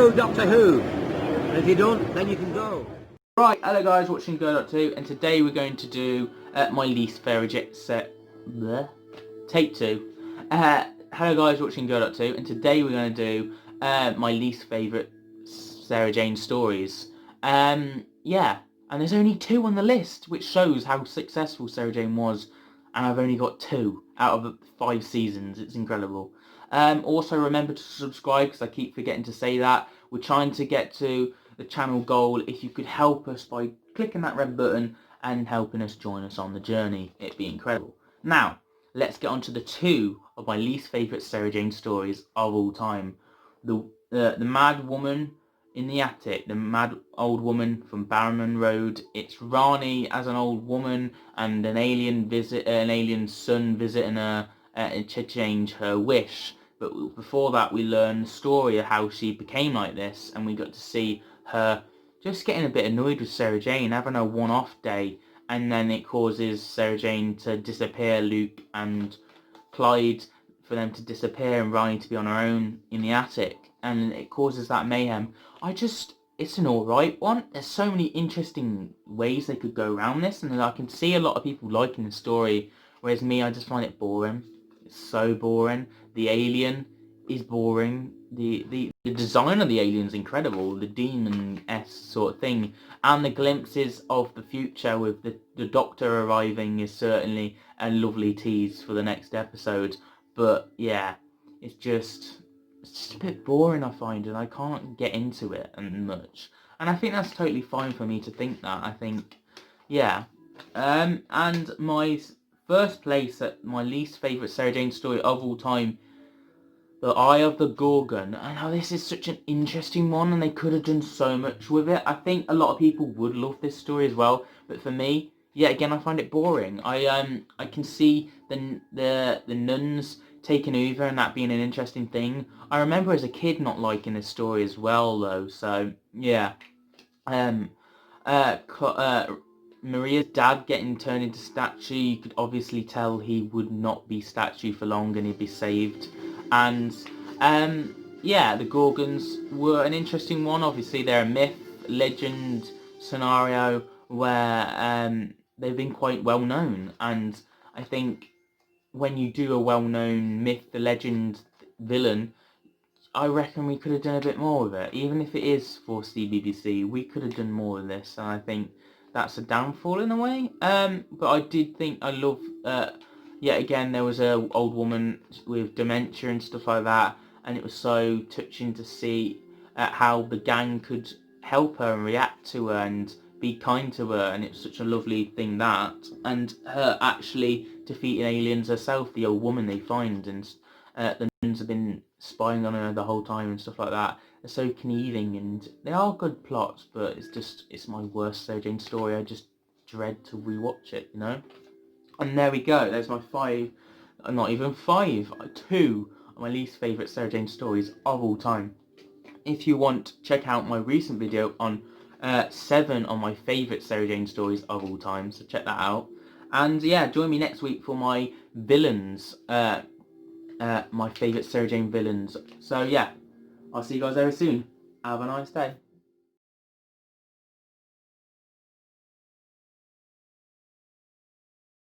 know Doctor Who? And if you don't, then you can go. Right, hello guys, watching Go.2, and today we're going to do my least favourite take 2. Hello guys, watching Go.2, and today we're going to do my least favourite Sarah Jane stories. Yeah, and there's only 2 on the list, which shows how successful Sarah Jane was, and I've only got 2 out of 5 seasons. It's incredible. Also remember to subscribe, because I keep forgetting to say that. We're trying to get to the channel goal. If you could help us by clicking that red button and helping us join us on the journey, it'd be incredible. Now, let's get on to the 2 of my least favourite Sarah Jane stories of all time. The Mad Woman in the Attic, the Mad Old Woman from Barrowman Road. It's Rani as an old woman and an alien son visiting her to change her wish. But before that, we learn the story of how she became like this, and we got to see her just getting a bit annoyed with Sarah Jane, having a one-off day, and then it causes Sarah Jane to disappear, Luke and Clyde, for them to disappear, and Rani to be on her own in the attic, and it causes that mayhem. It's an alright one. There's so many interesting ways they could go around this, and I can see a lot of people liking the story, whereas me, I just find it boring. It's so boring. The alien is boring. The design of the alien's incredible. The demon-esque sort of thing. And the glimpses of the future with the Doctor arriving is certainly a lovely tease for the next episode. But yeah, it's just a bit boring, I find, and I can't get into it much. And I think that's totally fine for me to think that. I think, yeah. And my first place at my least favourite Sarah Jane story of all time, The Eye of the Gorgon. I know this is such an interesting one, and they could have done so much with it. I think a lot of people would love this story as well, but for me, yeah, again, I find it boring. I can see the nuns taking over and that being an interesting thing. I remember as a kid not liking this story as well, though. So yeah, Maria's dad getting turned into statue. You could obviously tell he would not be statue for long, and he'd be saved. And yeah, the Gorgons were an interesting one. Obviously, they're a myth, legend scenario where they've been quite well known, and I think when you do a well-known myth, the legend villain, I reckon we could have done a bit more with it. Even if it is for CBBC, we could have done more of this, and I think that's a downfall in a way. But I did think I love. Yet again, there was a old woman with dementia and stuff like that, and it was so touching to see how the gang could help her and react to her and be kind to her, and it's such a lovely thing that, and her actually defeating aliens herself, the old woman they find, and the nuns have been spying on her the whole time and stuff like that. They're so conniving, and they are good plots, but it's my worst Sarah Jane story. I just dread to rewatch it, you know. And there we go. There's my 5, not even 5, 2 of my least favourite Sarah Jane stories of all time. If you want, check out my recent video on 7 of my favourite Sarah Jane stories of all time, so check that out. And yeah, join me next week for my villains, my favourite Sarah Jane villains. So yeah, I'll see you guys very soon. Have a nice day.